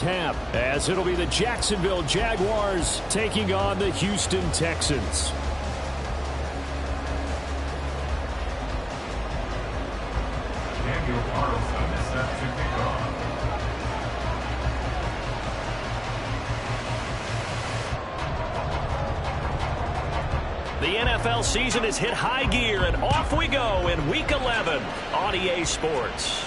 half, as it'll be the Jacksonville Jaguars taking on the Houston Texans. The NFL season has hit high gear, and off we go in Week 11 on EA Sports.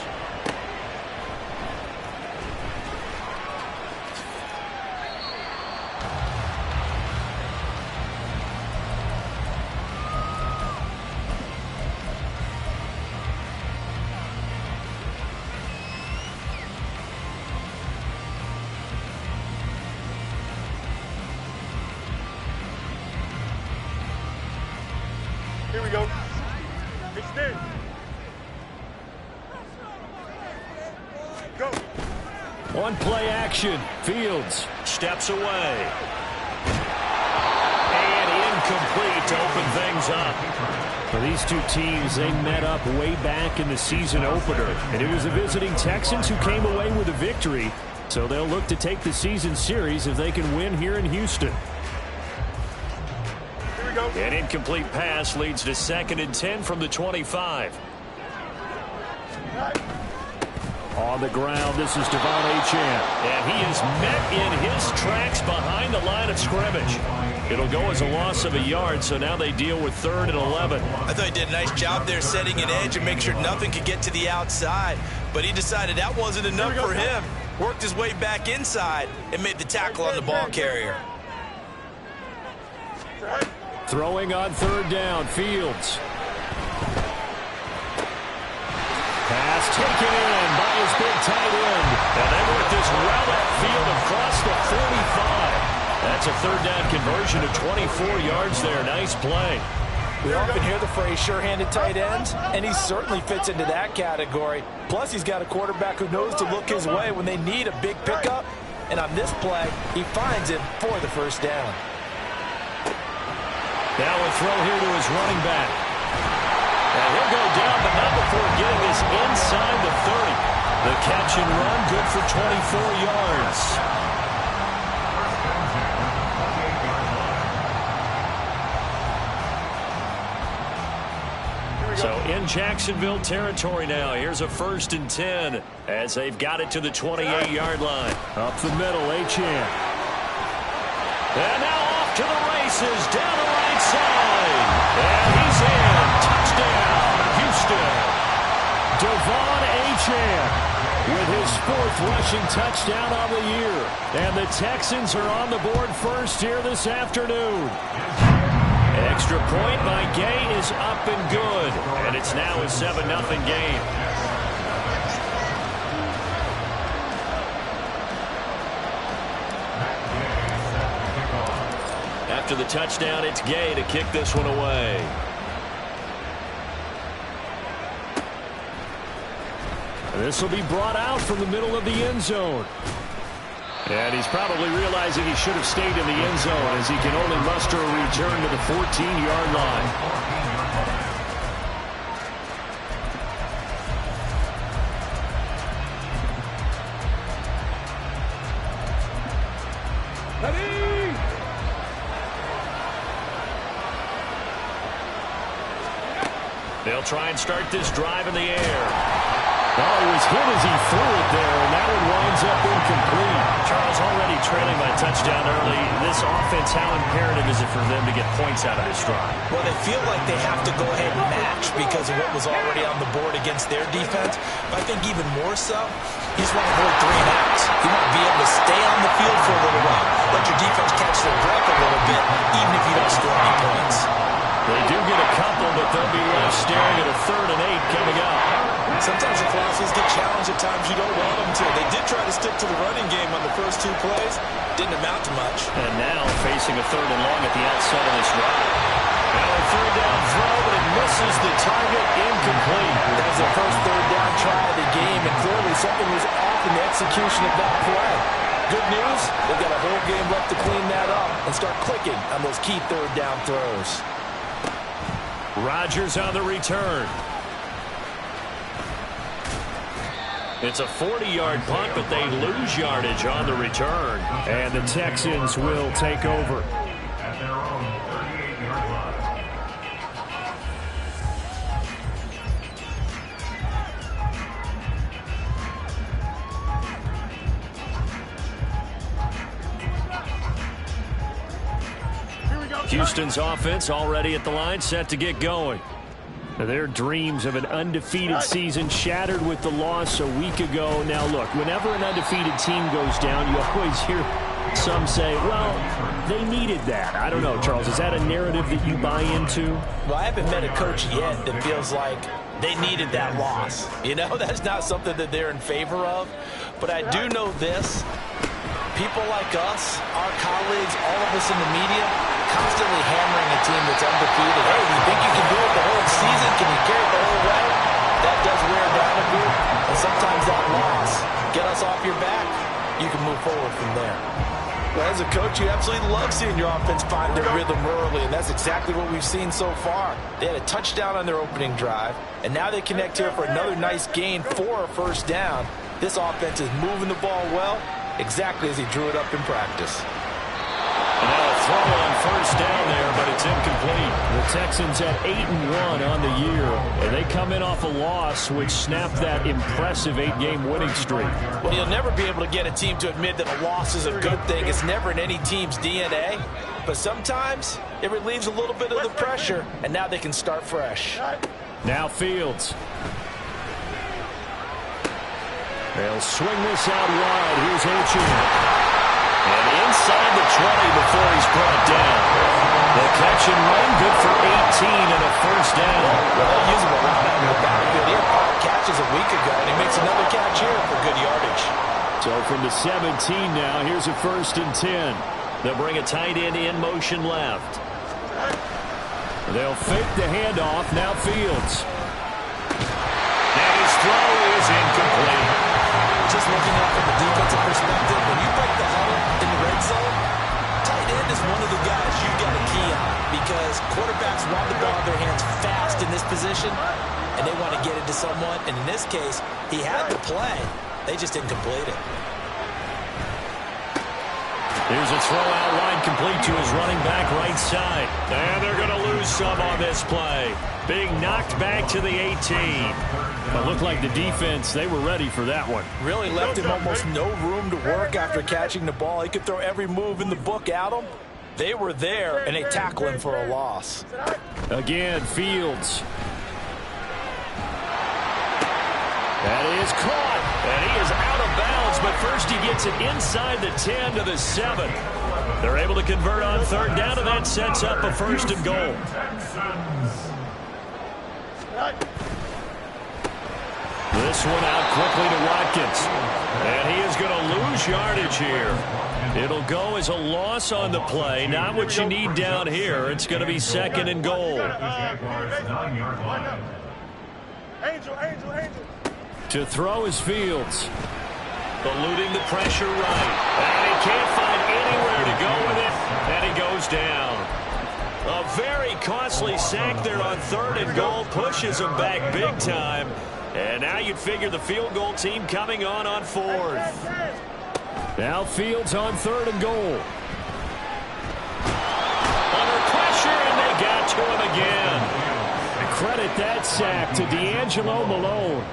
Here we go. Extend. Go. One play action. Fields Steps away. And incomplete to open things up. For these two teams, they met up way back in the season opener, and it was the visiting Texans who came away with a victory, so they'll look to take the season series if they can win here in Houston. An incomplete pass leads to 2nd and 10 from the 25. On the ground, this is Devon Achane. And he is met in his tracks behind the line of scrimmage. It'll go as a loss of a yard, so now they deal with 3rd and 11. I thought he did a nice job there setting an edge and make sure nothing could get to the outside. But he decided that wasn't enough for him. Worked his way back inside and made the tackle on the ball carrier. Throwing on 3rd down, Fields. Pass taken in by his big tight end. And they work this well upfield across the 45. That's a 3rd down conversion of 24 yards there. Nice play. We often hear the phrase sure-handed tight ends, and he certainly fits into that category. Plus, he's got a quarterback who knows to look his way when they need a big pickup. And on this play, he finds it for the 1st down. Now a throw here to his running back. And he'll go down, but not before getting this inside the 30. The catch and run, good for 24 yards. So in Jacksonville territory now. Here's a 1st and 10 as they've got it to the 28-yard line. Up the middle, Achane. And now off to the races, down the right side. And he's in. Touchdown, Houston. Devon Achane with his 4th rushing touchdown on the year. And the Texans are on the board first here this afternoon. Extra point by Gay is up and good. And it's now a 7-0 game. After the touchdown, it's Gay to kick this one away. This will be brought out from the middle of the end zone. And he's probably realizing he should have stayed in the end zone as he can only muster a return to the 14-yard line. They'll try and start this drive in the air. Well, he was hit as he threw it there, and that one winds up incomplete. Charles, already trailing by touchdown early. This offense, how imperative is it for them to get points out of this drive? Well, they feel like they have to go ahead and match because of what was already on the board against their defense. But I think even more so, you just want to avoid 3 and outs. You want to be able to stay on the field for a little while. Let your defense catch their breath a little bit, even if you don't score any points. They do get a couple, but they'll be left staring at a 3rd and 8 coming up. Sometimes your classes get challenged at times you don't want them to. They did try to stick to the running game on the first 2 plays. Didn't amount to much. And now facing a 3rd and long at the outside of this drive. Now a 3rd down throw, but it misses the target, incomplete. That was the first 3rd down try of the game, and clearly something was off in the execution of that play. Good news, they've got a whole game left to clean that up and start clicking on those key 3rd down throws. Rodgers on the return. It's a 40-yard punt, but they lose yardage on the return. And the Texans will take over. At their own 38-yard line. Houston's offense already at the line, set to get going. Their dreams of an undefeated season shattered with the loss a week ago. Now, look, whenever an undefeated team goes down, you always hear some say, well, they needed that. I don't know, Charles. Is that a narrative that you buy into? Well, I haven't met a coach yet that feels like they needed that loss. You know, that's not something that they're in favor of. But I do know this. People like us, our colleagues, all of us in the media, constantly hammering a team that's undefeated. Hey, do you think you can do it the whole season? Can you carry it the whole way? That does wear down a bit. And sometimes that loss, get us off your back, you can move forward from there. Well, as a coach, you absolutely love seeing your offense find their rhythm early, and that's exactly what we've seen so far. They had a touchdown on their opening drive, and now they connect here for another nice gain for a first down. This offense is moving the ball well, exactly as he drew it up in practice. Now a throw on first down there, but it's incomplete. The Texans at 8-1 on the year, and they come in off a loss, which snapped that impressive 8-game winning streak. Well, you'll never be able to get a team to admit that a loss is a good thing. It's never in any team's DNA. But sometimes it relieves a little bit of the pressure, and now they can start fresh. Now Fields. They'll swing this out wide. Here's Achane. And inside the 20 before he's brought down. The catch and run, good for 18 and a first down. Well, they'll use him a lot out in the backfield. He had 5 catches a week ago, and he makes another catch here for good yardage. So from the 17 now, here's a 1st and 10. They'll bring a tight end in motion left. They'll fake the handoff. Now Fields. And his throw is incomplete. Just looking at from the defensive perspective, when you break the huddle in the red zone, tight end is one of the guys you've got to key on because quarterbacks want the ball in their hands fast in this position, and they want to get it to someone. And in this case, he had the play. They just didn't complete it. Here's a throw out wide complete to his running back right side. And they're going to lose some on this play. Being knocked back to the 18. But looked like the defense, they were ready for that one. Really left him almost no room to work after catching the ball. He could throw every move in the book at him. They were there, and they tackle him for a loss. Again, Fields. That is caught. And he is out of bounds, but first he gets it inside the 10 to the 7. They're able to convert on 3rd down, and that sets up a 1st and goal. This one out quickly to Watkins. And he is going to lose yardage here. It'll go as a loss on the play. Not what you need down here. It's going to be 2nd and goal. Angel. To throw is Fields. Eluding the pressure right. And he can't find anywhere to go with it. And he goes down. A very costly sack there on 3rd and goal. Pushes him back big time. And now you'd figure the field goal team coming on 4th. Now Fields on 3rd and goal. Under pressure, and they got to him again. Credit that sack to D'Angelo Malone.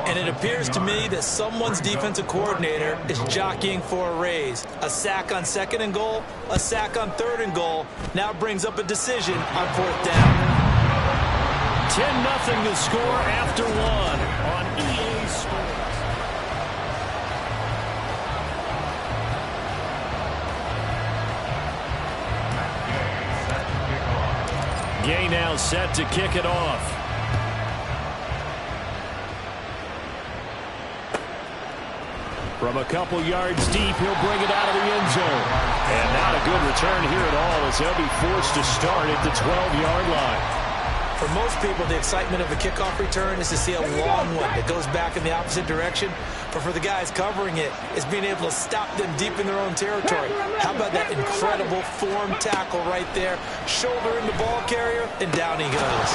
And it appears to me that someone's defensive coordinator is jockeying for a raise. A sack on 2nd and goal, a sack on 3rd and goal. Now brings up a decision on 4th down. 10-0 to score after 1 on EA Sports. Gay now set to kick it off. From a couple yards deep, he'll bring it out of the end zone. And not a good return here at all as he'll be forced to start at the 12-yard line. For most people, the excitement of a kickoff return is to see a long one that goes back in the opposite direction. But for the guys covering it, it's being able to stop them deep in their own territory. How about that incredible form tackle right there? Shoulder in the ball carrier, and down he goes.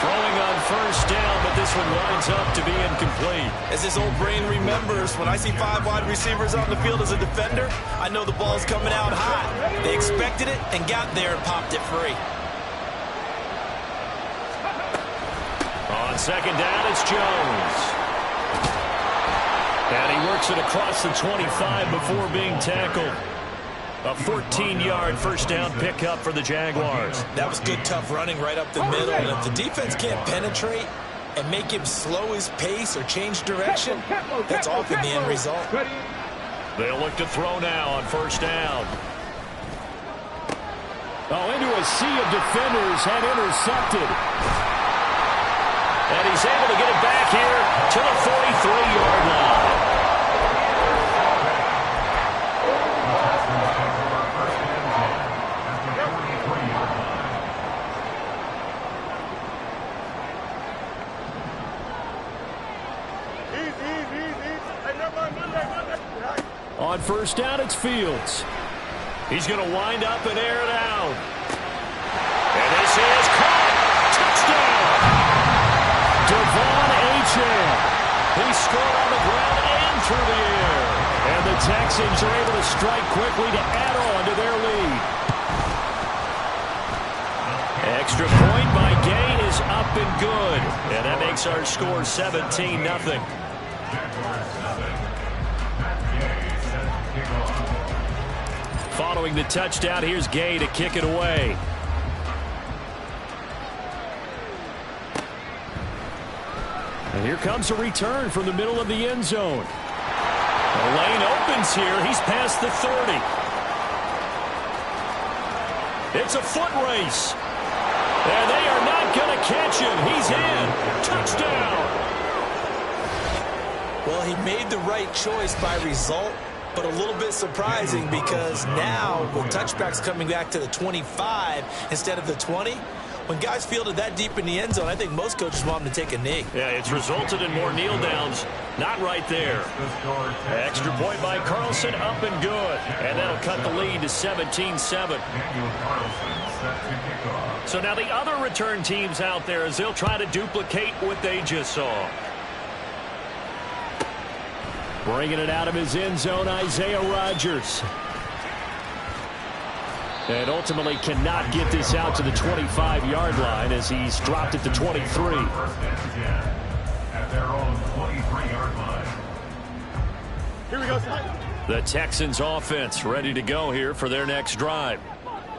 Throwing on first down, but this one winds up to be incomplete. As his old brain remembers, when I see 5 wide receivers on the field as a defender, I know the ball's coming out hot. They expected it and got there and popped it free. On second down, it's Jones. And he works it across the 25 before being tackled. A 14-yard first down pickup for the Jaguars. That was good, tough running right up the middle. And if the defense can't penetrate and make him slow his pace or change direction, that's often the end result. They'll look to throw now on first down. Oh, into a sea of defenders, had intercepted. And he's able to get it back here to the 43-yard line. On first down, it's Fields. He's going to wind up and air it out. And this is caught. Touchdown. Devon Achane. He scored on the ground and through the air. And the Texans are able to strike quickly to add on to their lead. Extra point by Gay is up and good. And that makes our score 17-0. Following the touchdown, here's Gay to kick it away. And here comes a return from the middle of the end zone. The lane opens here. He's past the 30. It's a foot race. And they are not going to catch him. He's in. Touchdown. Well, he made the right choice by result, but a little bit surprising because now with touchbacks coming back to the 25 instead of the 20, when guys fielded that deep in the end zone, I think most coaches want them to take a knee. Yeah, it's resulted in more kneel downs. Not right there. Extra point by Carlson, up and good. And that'll cut the lead to 17-7. So now the other return teams out there as they'll try to duplicate what they just saw. Bringing it out of his end zone, Isaiah Rodgers. And ultimately cannot get this out to the 25-yard line as he's dropped it to 23. At their own 23-yard line. Here we go, the Texans offense ready to go here for their next drive.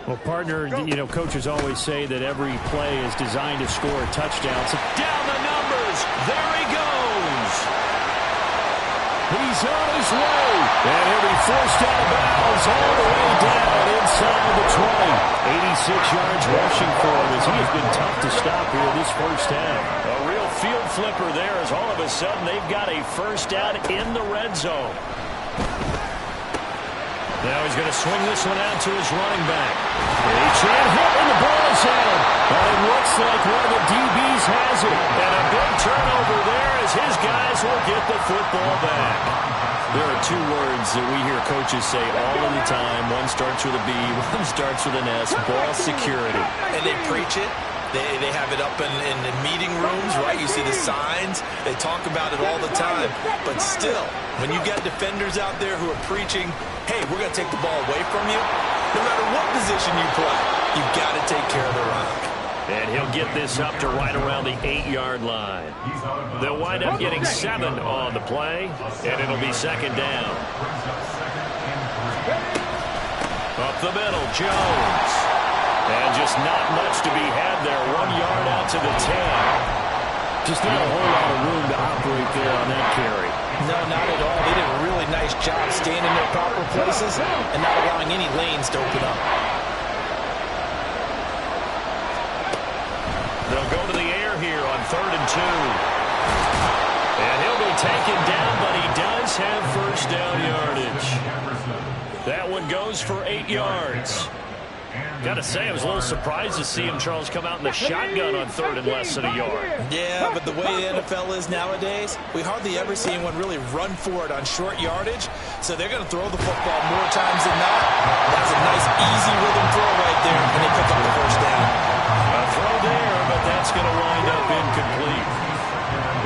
Well, partner, you know, coaches always say that every play is designed to score a touchdown. So down the numbers. There he goes. He's on his way. And he'll be forced out of bounds all the way down inside the 20. 86 yards rushing for him as he has been tough to stop here this first half. A real field flipper there as all of a sudden they've got a first down in the red zone. Now he's going to swing this one out to his running back. Achane hit and the ball is out. But it looks like one of the DBs has it. And a big turnover there as his guys will get the football back. There are two words that we hear coaches say all of the time. One starts with a B, one starts with an S, ball security. And they preach it. They have it up in the meeting rooms, right? You see the signs. They talk about it all the time. But still, when you got defenders out there who are preaching, hey, we're going to take the ball away from you, no matter what position you play, you've got to take care of the rock. And he'll get this up to right around the 8-yard line. They'll wind up getting 7 on the play, and it'll be second down. Up the middle, Jones. And just not much to be had there. 1 yard out to the 10. Just not a whole lot of room to operate there on that carry. No, not at all. They did a really nice job staying in their proper places and not allowing any lanes to open up. They'll go to the air here on 3rd and 2. And he'll be taken down, but he does have first down yardage. That one goes for 8 yards. Got to say, I was a little surprised to see him, Charles, come out in the shotgun on 3rd and less than a yard. Yeah, but the way the NFL is nowadays, we hardly ever see anyone really run for it on short yardage. So they're going to throw the football more times than not. That's a nice, easy rhythm throw right there, and they pick up the first down. A throw there, but that's going to wind up incomplete.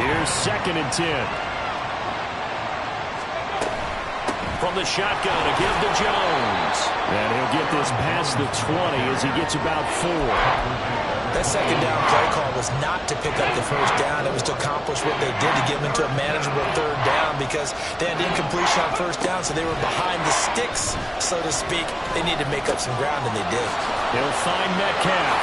Here's 2nd and 10. From the shotgun, a give to Jones. And he'll get this past the 20 as he gets about 4. That 2nd down play call was not to pick up the 1st down. It was to accomplish what they did to get them into a manageable 3rd down because they had incompletion on 1st down, so they were behind the sticks, so to speak. They needed to make up some ground, and they did. He'll find Metcalf.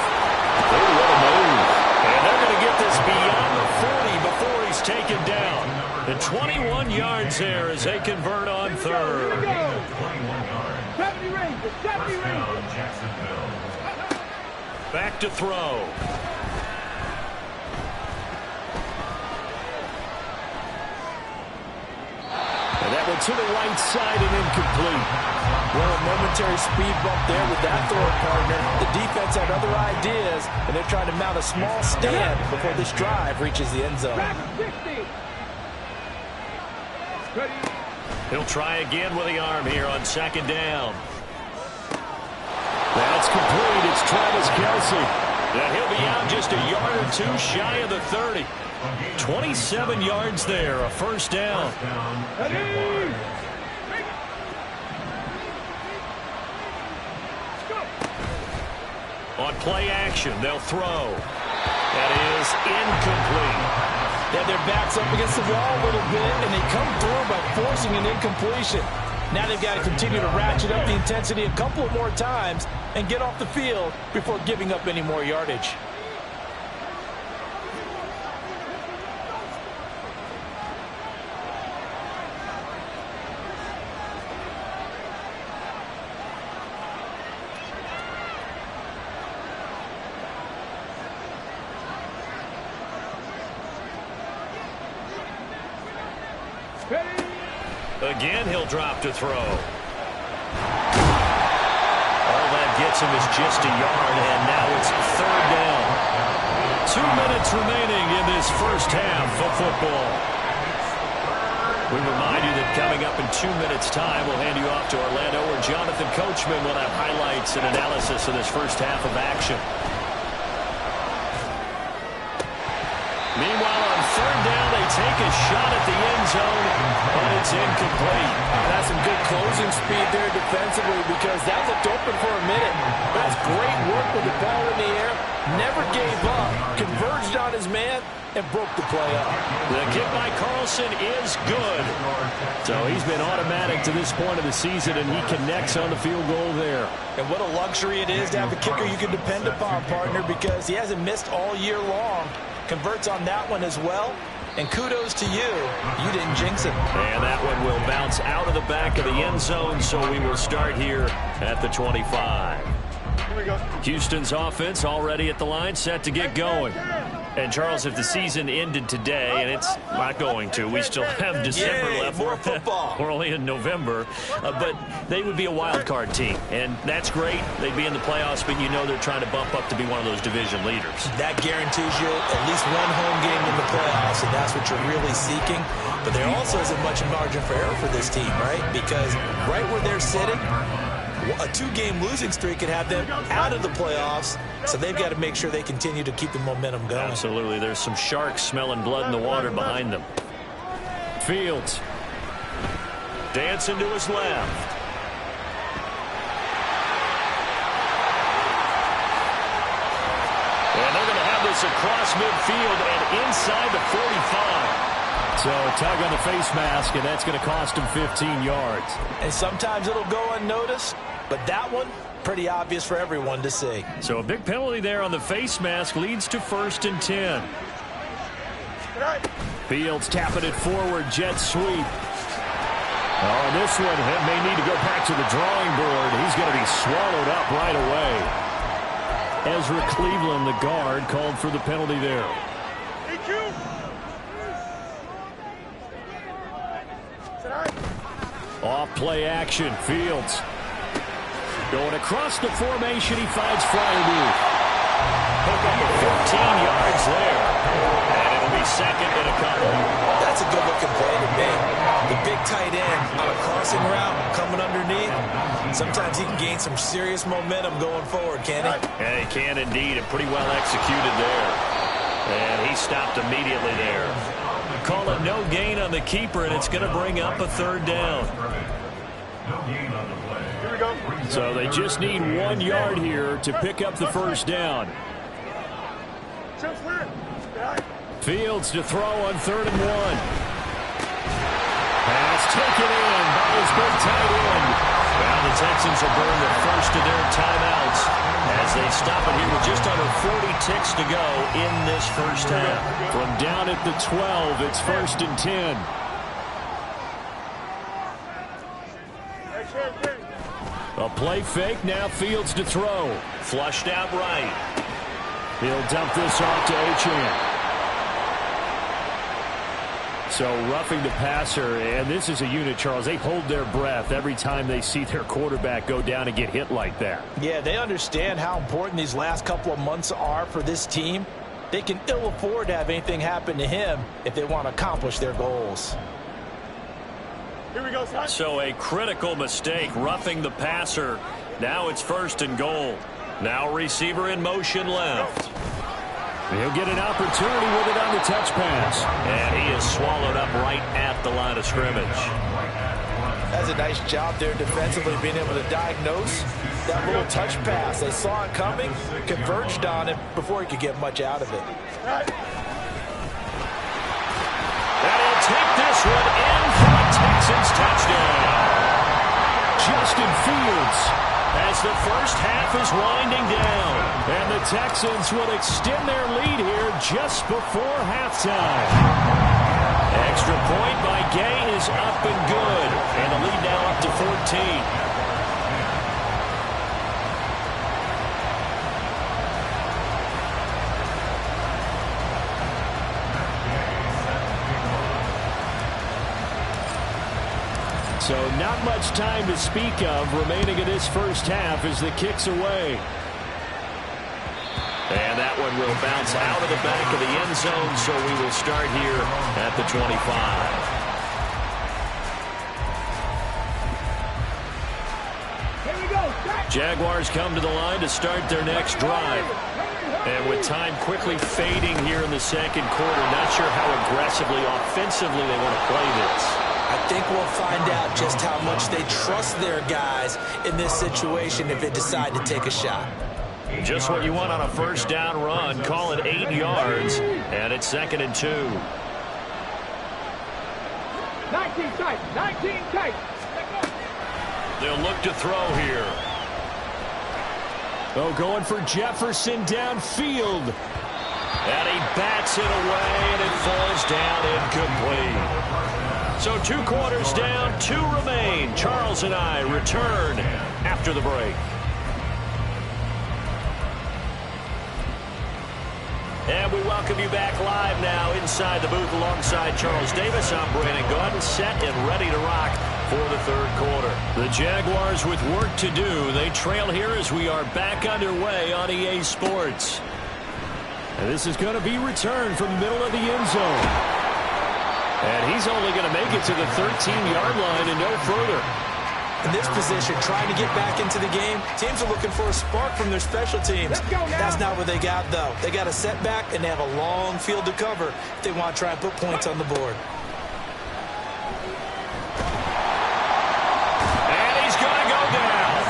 Oh, what a move. And they're going to get this beyond the 40 before he's taken down. The 21 yards there as they convert on 3rd. Back to throw. And that one to the right side and incomplete. Well, a momentary speed bump there with that throw, partner. The defense had other ideas, and they're trying to mount a small stand before this drive reaches the end zone. He'll try again with the arm here on 2nd down. That's complete. It's Travis Kelce. And he'll be out just a yard or 2 shy of the 30. 27 yards there, a 1st down. On play action, they'll throw. That is incomplete. They have their backs up against the wall a little bit, and they come through by forcing an incompletion. Now they've got to continue to ratchet up the intensity a couple of more times and get off the field before giving up any more yardage. Again, he'll drop to throw. All that gets him is just a yard, and now it's 3rd down. 2 minutes remaining in this 1st half of football. We remind you that coming up in 2 minutes' time, we'll hand you off to Orlando, where Jonathan Coachman will have highlights and analysis of this 1st half of action. Meanwhile, on 3rd down, they take a shot at the end zone, but it's incomplete. That's some good closing speed there defensively because that looked open for a minute. That's great work with the ball in the air. Never gave up, converged on his man, and broke the play up. The kick by Carlson is good. So he's been automatic to this point of the season, and he connects on the field goal there. And what a luxury it is to have a kicker you can depend upon, partner, because he hasn't missed all year long. Converts on that one as well. And kudos to you. You didn't jinx it. And that one will bounce out of the back of the end zone, so we will start here at the 25. Here we go. Houston's offense already at the line, set to get going. And, Charles, if the season ended today, and it's not going to, we still have December left. More football. We're only in November. But they would be a wild card team, and that's great. They'd be in the playoffs, but you know they're trying to bump up to be one of those division leaders. That guarantees you at least one home game in the playoffs, and that's what you're really seeking. But there also isn't much margin for error for this team, right? Because right where they're sitting, a 2-game losing streak could have them out of the playoffs, so they've got to make sure they continue to keep the momentum going. Absolutely. There's some sharks smelling blood in the water behind them. Fields dancing to his left. And they're going to have this across midfield and inside the 45. So a tug on the face mask, and that's going to cost him 15 yards. And sometimes it'll go unnoticed, but that one, pretty obvious for everyone to see. So a big penalty there on the face mask leads to 1st and 10. Fields tapping it forward, jet sweep. Oh, this one may need to go back to the drawing board. He's going to be swallowed up right away. Ezra Cleveland, the guard, called for the penalty there. Off play action, Fields. Going across the formation, he finds Freiermuth. Pick up 15 yards there. And it'll be second and a couple. That's a good-looking play to me. The big tight end on a crossing route coming underneath. Sometimes he can gain some serious momentum going forward, can't he? Yeah, he can indeed, and pretty well executed there. And he stopped immediately there. Call it no gain on the keeper, and it's going to bring up a third down. No gain on the play. Here we go. So they just need 1 yard here to pick up the first down. Fields to throw on 3rd and 1. Pass taken in by his big tight end. Well, the Texans will burn the first of their timeouts as they stop it here with just under 40 ticks to go in this first half. From down at the 12, it's 1st and 10. A play fake, now Fields to throw. Flushed out right. He'll dump this off to Achane. So roughing the passer, and this is a unit, Charles. They hold their breath every time they see their quarterback go down and get hit like that. Yeah, they understand how important these last couple of months are for this team. They can ill afford to have anything happen to him if they want to accomplish their goals. Here we go, son. So a critical mistake, roughing the passer. Now it's 1st and goal. Now receiver in motion left. He'll get an opportunity with it on the touch pass. And he is swallowed up right at the line of scrimmage. That's a nice job there defensively, being able to diagnose that little touch pass. They saw it coming, converged on it before he could get much out of it. And he'll take this one in for a Texans touchdown. Justin Fields, as the first half is winding down. And the Texans will extend their lead here just before halftime. Extra point by Gay is up and good. And the lead now up to 14. So not much time to speak of remaining in this first half as the kick's away. And that one will bounce out of the back of the end zone, so we will start here at the 25. Here we go. Jaguars come to the line to start their next drive. And with time quickly fading here in the second quarter, not sure how aggressively, offensively they want to play this. I think we'll find out just how much they trust their guys in this situation if they decide to take a shot. Just what you want on a first down run. Call it 8 yards, and it's 2nd and 2. 19 tight, 19 tight. They'll look to throw here. Oh, going for Jefferson downfield. And he bats it away, and it falls down incomplete. So 2 quarters down, 2 remain. Charles and I return after the break. And we welcome you back live now inside the booth alongside Charles Davis. I'm Brandon Gaudin, set and ready to rock for the third quarter. The Jaguars with work to do. They trail here as we are back underway on EA Sports. And this is going to be returned from the middle of the end zone. And he's only going to make it to the 13-yard line and no further. In this position, trying to get back into the game, teams are looking for a spark from their special teams. That's not what they got, though. They got a setback, and they have a long field to cover if they want to try and put points on the board. And he's going to go down.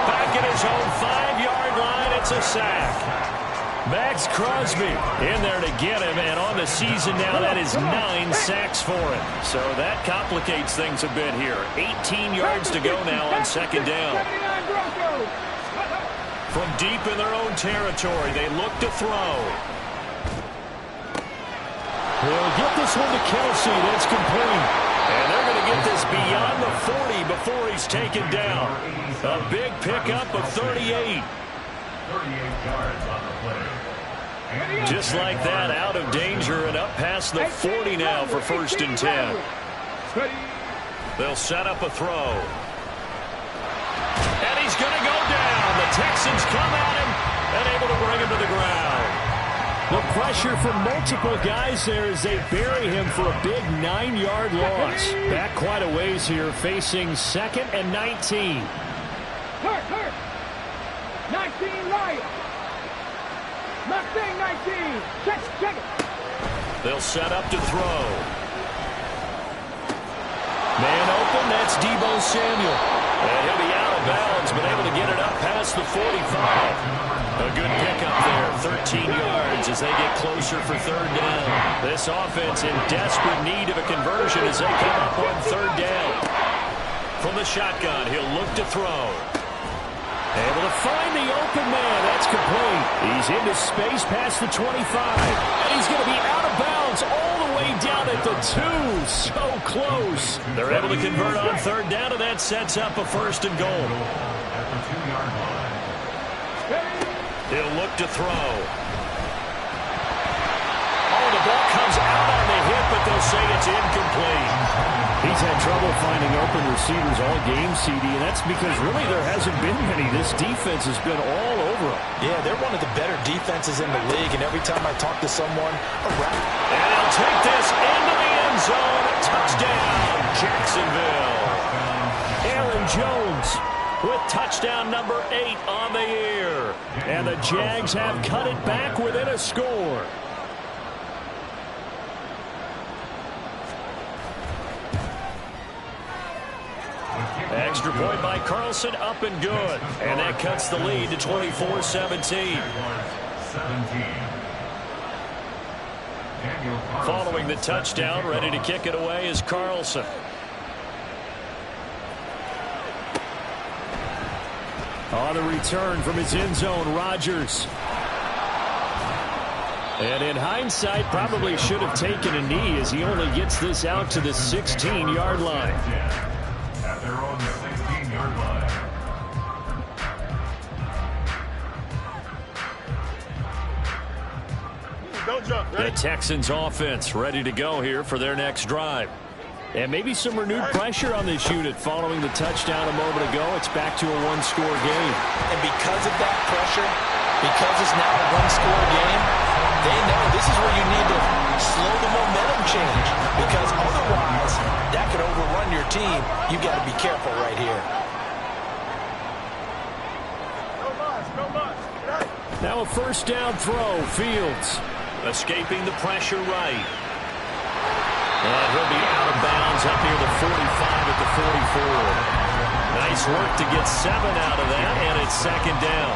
Back at his own 5-yard line, it's a sack. Maxx Crosby in there to get him, and on the season now, that is 9 sacks for him. So that complicates things a bit here. 18 yards to go now on 2nd down. From deep in their own territory, they look to throw. He'll get this one to Kelce. That's complete. And they're going to get this beyond the 40 before he's taken down. A big pickup of 38. 38 yards on the play. Just like that, out of danger and up past the 40 now for 1st and 10. They'll set up a throw. And he's going to go down. The Texans come at him and able to bring him to the ground. The pressure from multiple guys there as they bury him for a big 9-yard loss. Back quite a ways here, facing 2nd and 19. Hurt. 19 right. Mustang 19. Check it. They'll set up to throw. Man open, that's Deebo Samuel. And he'll be out of bounds, but able to get it up past the 45. A good pickup there, 13 yards as they get closer for 3rd down. This offense in desperate need of a conversion as they come up on 3rd down. From the shotgun, he'll look to throw. Able to find the open man. That's complete. He's into space past the 25. And he's going to be out of bounds all the way down at the 2. So close. They're able to convert on 3rd down, and that sets up a 1st and goal. At the 2-yard line. He'll look to throw. Oh, the ball comes out on the hit, but they'll say it's incomplete. He's had trouble finding open receivers all game, CD, and that's because really there hasn't been many. This defense has been all over him. Yeah, they're one of the better defenses in the league, and every time I talk to someone around... And he'll take this into the end zone. Touchdown, Jacksonville. Aaron Jones With touchdown number 8 on the year. And the Jags have cut it back within a score. Extra point by Carlson, up and good. And that cuts the lead to 24-17. Following the touchdown, ready to kick it away is Carlson. On the return from his end zone, Rodgers. And in hindsight, probably should have taken a knee as he only gets this out to the 16-yard line. At their own 16-yard line. Don't jump, The Texans offense ready to go here for their next drive. And maybe some renewed pressure on this unit following the touchdown a moment ago. It's back to a one-score game. And because of that pressure, because it's now a one-score game, they know this is where you need to slow the momentum change. Because otherwise, that could overrun your team. You got to be careful right here. Now a first down throw, Fields. Escaping the pressure right. And he'll be out of bounds up near the 45 at the 44. Nice work to get 7 out of that, and it's second down.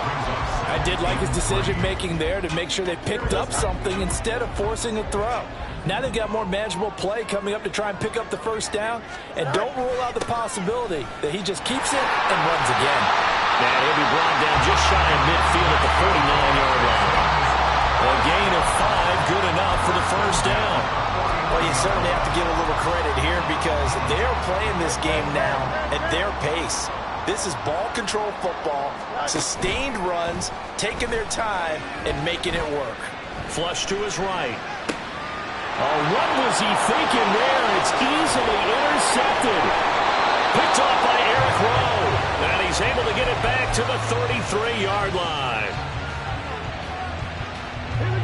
I did like his decision-making there to make sure they picked up something instead of forcing a throw. Now they've got more manageable play coming up to try and pick up the first down. And don't rule out the possibility that he just keeps it and runs again. And he'll be brought down just shy of midfield at the 49-yard line. A gain of 5, good enough for the first down. Well, you certainly have to give a little credit here because they're playing this game now at their pace. This is ball control football, sustained runs, taking their time, and making it work. Flush to his right. Oh, what was he thinking there? It's easily intercepted. Picked off by Eric Rowe. And he's able to get it back to the 33-yard line.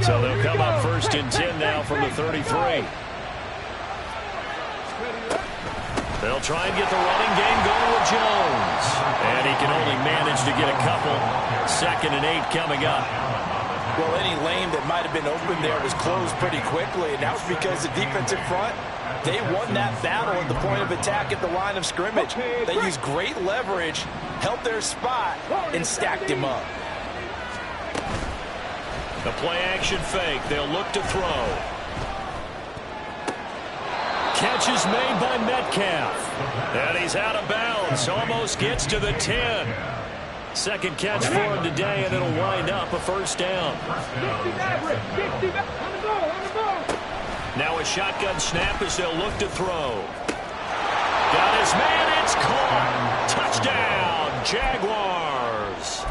So they'll come up first and 10 now from the 33. They'll try and get the running game going with Jones. And he can only manage to get a couple. 2nd and 8 coming up. Well, any lane that might have been open there was closed pretty quickly, and that was because the defensive front, they won that battle at the point of attack at the line of scrimmage. They used great leverage, held their spot, and stacked him up. The play-action fake. They'll look to throw. Catch is made by Metcalf. And he's out of bounds. Almost gets to the 10. Second catch for him today, and it'll wind up a first down. Now a shotgun snap as they'll look to throw. Got his man. It's caught. Touchdown, Jaguars.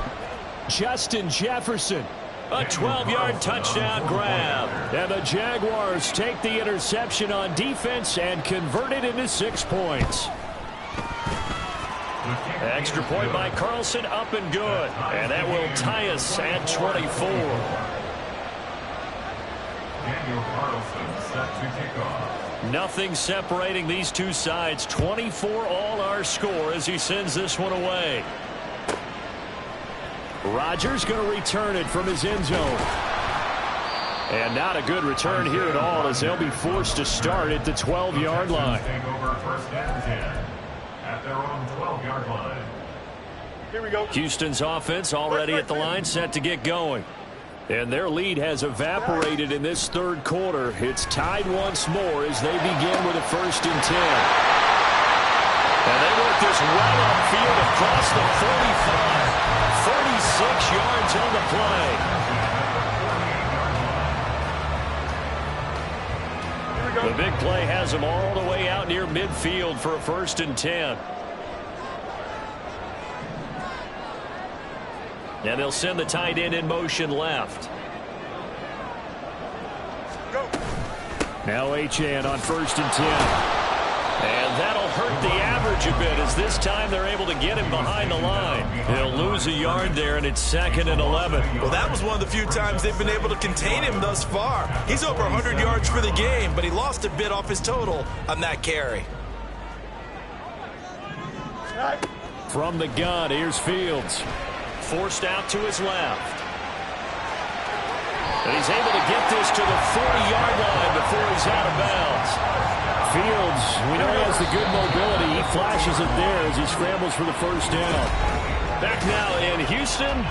Justin Jefferson. A 12-yard touchdown grab. And the Jaguars take the interception on defense and convert it into 6 points. Extra point by Carlson, up and good. And that will tie us at 24. Daniel Carlson set to kick off. Nothing separating these two sides. 24 all our score as he sends this one away. Rodgers going to return it from his end zone. And not a good return here at all as they'll be forced to start at the 12-yard line. Take over first and 10 at their own 12-yard line. Here we go. Houston's offense already at the line, set to get going. And their lead has evaporated in this third quarter. It's tied once more as they begin with a first and 10. And they work this well upfield across the 45. 36 yards on the play. The big play has them all the way out near midfield for a first and 10. And they'll send the tight end in motion left. Go. Now Achane on first and 10. And that'll hurt the average a bit as this time they're able to get him behind the line. He'll lose a yard there, and it's 2nd and 11. Well, that was one of the few times they've been able to contain him thus far. He's over 100 yards for the game, but he lost a bit off his total on that carry. From the gun, here's Fields. Forced out to his left. And he's able to get this to the 40-yard line before he's out of bounds. Fields, we know he has the good mobility. He flashes it there as he scrambles for the first down. Back now in Houston.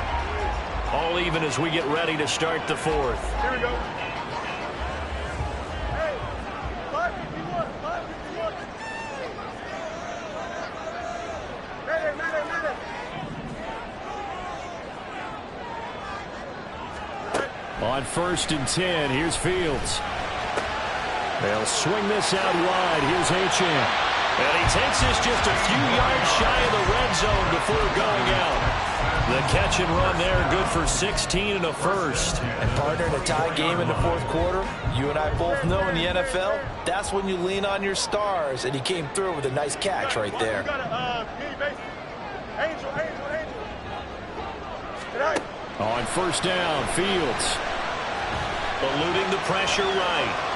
All even as we get ready to start the fourth. Here we go. Hey, 551, 551. Ready. On first and 10, here's Fields. They'll swing this out wide. Here's Achane. And he takes this just a few yards shy of the red zone before going out. The catch and run there, good for 16 and a first. And partner, in a tie game in the fourth quarter, you and I both know in the NFL, that's when you lean on your stars. And he came through with a nice catch right there. Angel. On first down, Fields. Eluding the pressure right.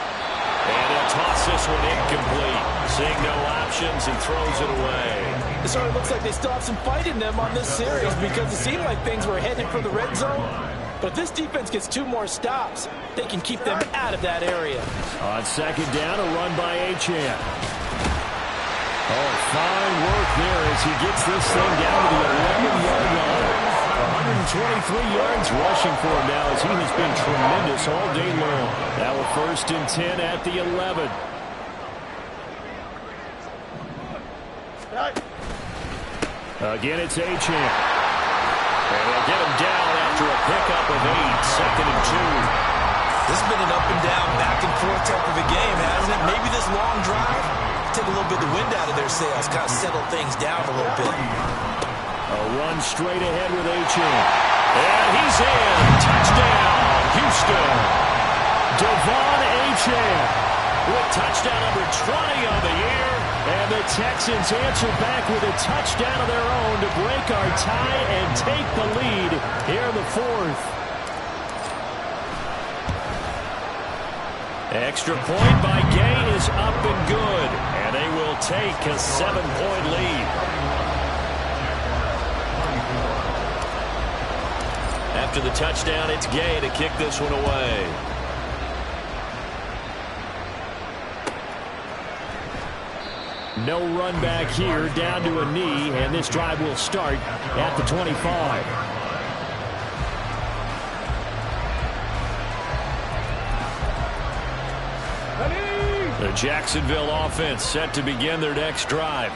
And he'll toss this one incomplete. Seeing no options and throws it away. It sort of looks like they still have some fight in them on this series because it seemed like things were headed for the red zone. But if this defense gets 2 more stops, they can keep them out of that area. On second down, a run by Achane. Oh, fine work there as he gets this thing down to the 11-yard line. 123 yards rushing for him now as he has been tremendous all day long. Now a first and 10 at the 11. Again, it's Achane. And they'll get him down after a pickup of 8, 2nd and 2. This has been an up and down, back and forth type of a game, hasn't it? Maybe this long drive take a little bit of the wind out of their sails, kind of settle things down a little bit. A run straight ahead with Achane. And he's in. Touchdown, Houston. Devon Achane with touchdown number 20 on the year. And the Texans answer back with a touchdown of their own to break our tie and take the lead here in the fourth. Extra point by Gay is up and good. And they will take a 7-point lead. After the touchdown, it's Gay to kick this one away. No run back here, down to a knee, and this drive will start at the 25. The Jacksonville offense set to begin their next drive.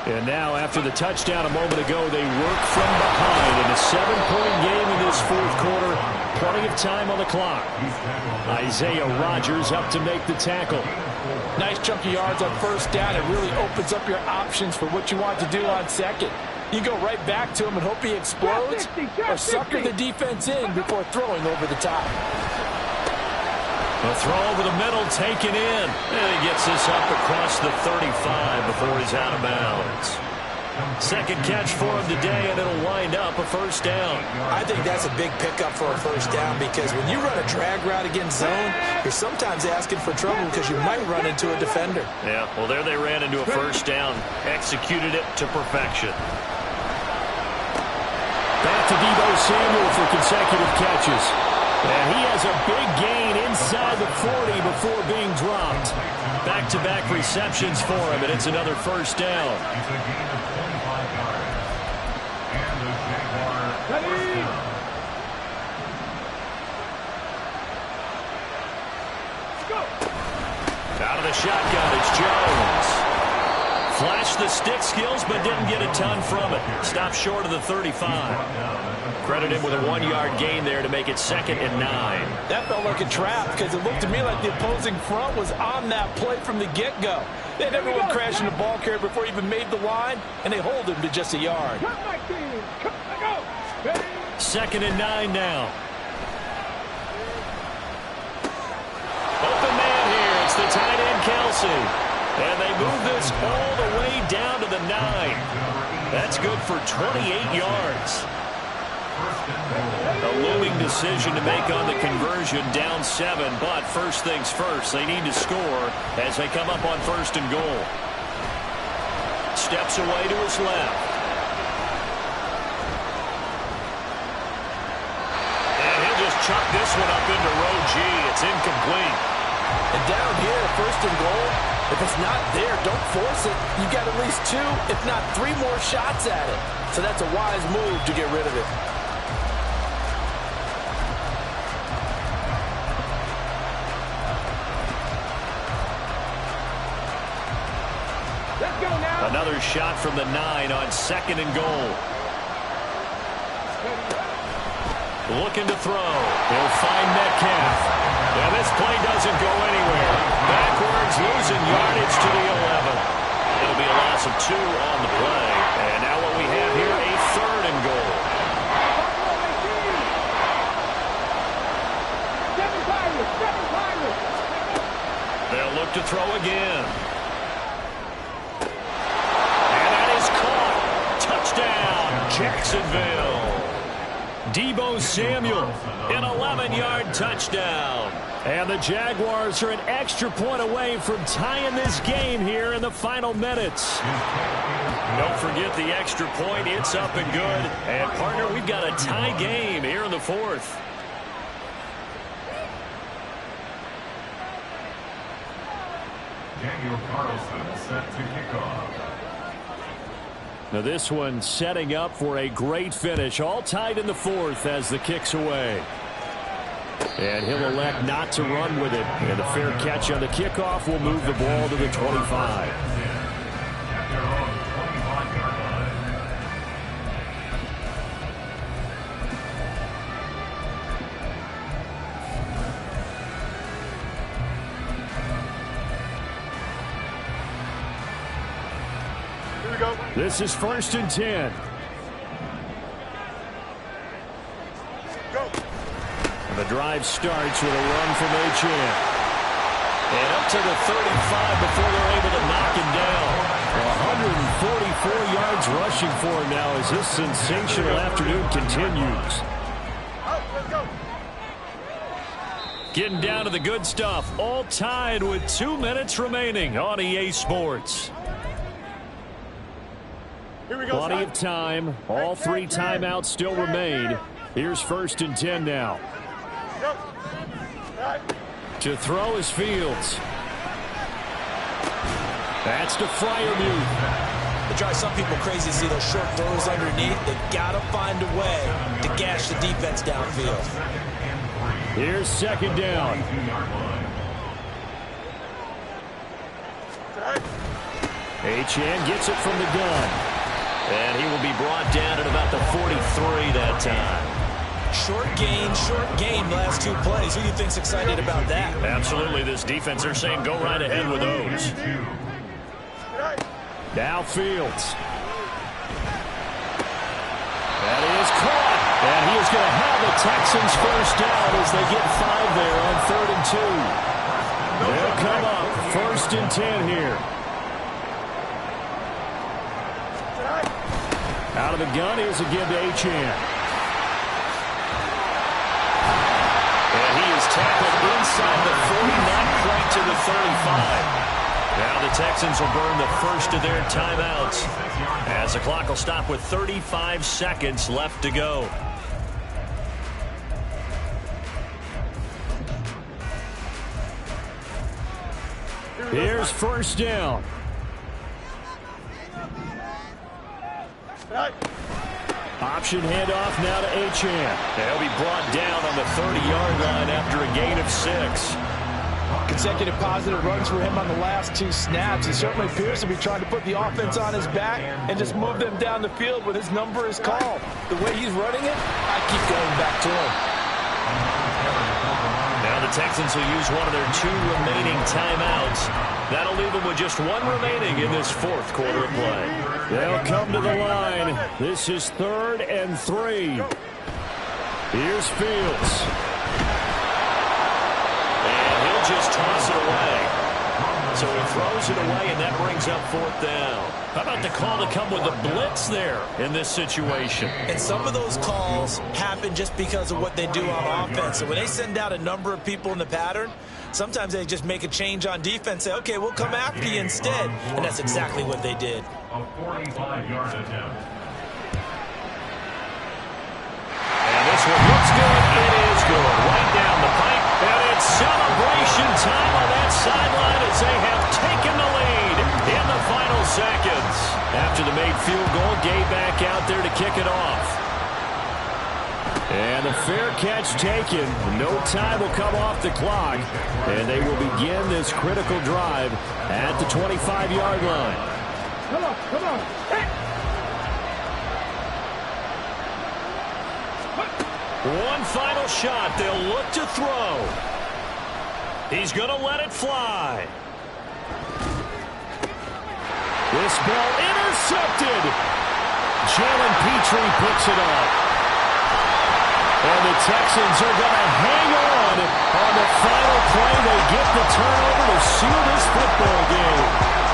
And now, after the touchdown a moment ago, they work from behind in a 7-point game in this fourth quarter. Plenty of time on the clock. Isaiah Rodgers up to make the tackle. Nice chunky yards on first down. It really opens up your options for what you want to do on second. You go right back to him and hope he explodes, or sucker the defense in before throwing over the top. A throw over the middle, taken in. And he gets this up across the 35 before he's out of bounds. Second catch for him today, and it'll wind up a first down. I think that's a big pickup for a first down because when you run a drag route against zone, you're sometimes asking for trouble because you might run into a defender. Yeah, well, there they ran into a first down. Executed it to perfection. Back to Deebo Samuel for consecutive catches. And he has a big gain inside the 40 before being dropped. Back-to-back receptions for him, and it's another first down. It's a gain of 25 yards. And the Jaguars first down. Out of the shotgun, it's Jones. Flashed the stick skills, but didn't get a ton from it. Stopped short of the 35. Credit him with a 1-yard gain there to make it 2nd and 9. That felt like a trap because it looked to me like the opposing front was on that play from the get-go. They had everyone crashing the ball carrier before he even made the line, and they hold him to just a yard. 2nd and 9 now. Open man here. It's the tight end, Kelsey. And they move this all the way down to the 9. That's good for 28 yards. A looming decision to make on the conversion, down 7, but first things first, they need to score as they come up on 1st and goal. Steps away to his left. And he'll just chuck this one up into row G. It's incomplete. And down here, 1st and goal, if it's not there, don't force it. You got at least 2, if not 3 more shots at it. So that's a wise move to get rid of it. Another shot from the 9 on 2nd and goal. Looking to throw. He'll find Metcalf. Yeah, this play doesn't go anywhere. Backwards, losing yardage to the 11. It'll be a loss of 2 on the play. And now what we have here, a 3rd and goal. They'll look to throw again. Touchdown, Jacksonville. Deebo Samuel, an 11-yard touchdown. And the Jaguars are an extra point away from tying this game here in the final minutes. Don't forget the extra point. It's up and good. And, partner, we've got a tie game here in the 4th. Daniel Carlson set to kick off. Now this one setting up for a great finish. All tied in the 4th as the kick's away. And he'll elect not to run with it. And a fair catch on the kickoff will move the ball to the 25. At their own 25-yard line. Here we go. This is 1st and 10. Go. And the drive starts with a run from Etienne. And up to the 35 before they're able to knock him down. 144 yards rushing for him now as this sensational afternoon continues. Out, let's go. Getting down to the good stuff. All tied with 2 minutes remaining on EA Sports. Here we go. Plenty of time. All 3 timeouts still remain. Here's 1st and 10 now. Go. Right. To throw is Fields. That's to Freiermuth. It drives some people crazy to see those short throws underneath. They got to find a way to gash the defense downfield. Here's 2nd down. Etienne gets it from the gun. And he will be brought down at about the 43 that time. Short gain last 2 plays. Who do you think's excited about that? Absolutely. This defense, they're saying go right ahead with those. Now Fields. That is caught. And he is going to have the Texans first down as they get 5 there on 3rd and 2. They'll come up 1st and 10 here. Out of the gun, here's a give to Achane. And he is tackled inside the 40, not quite to the 35. Now the Texans will burn the first of their timeouts as the clock will stop with 35 seconds left to go. Here's first down. Option handoff now to Achane. They'll be brought down on the 30-yard line after a gain of 6. Consecutive positive runs for him on the last 2 snaps. He certainly appears to be trying to put the offense on his back and just move them down the field when his number is called. The way he's running it, I keep going back to him. Now the Texans will use one of their 2 remaining timeouts. That'll leave them with just 1 remaining in this 4th quarter of play. They'll come to the line. This is 3rd and 3. Here's Fields. Just toss it away. So he throws it away, and that brings up 4th down. How about the call to come with a blitz there in this situation? And some of those calls happen just because of what they do on offense. So when they send out a number of people in the pattern, sometimes they just make a change on defense, say, okay, we'll come after you instead. And that's exactly what they did. A 45-yard attempt. And this one looks good. It is good. Right down the pipe. And it's celebration time on that sideline as they have taken the lead in the final seconds. After the made field goal, Gay back out there to kick it off. And the fair catch taken. No time will come off the clock. And they will begin this critical drive at the 25-yard line. Come on, come on. Hey! One final shot. They'll look to throw. He's going to let it fly. This ball intercepted. Jalen Petrie picks it up. And the Texans are going to hang on the final play. They get the turnover to seal this football game.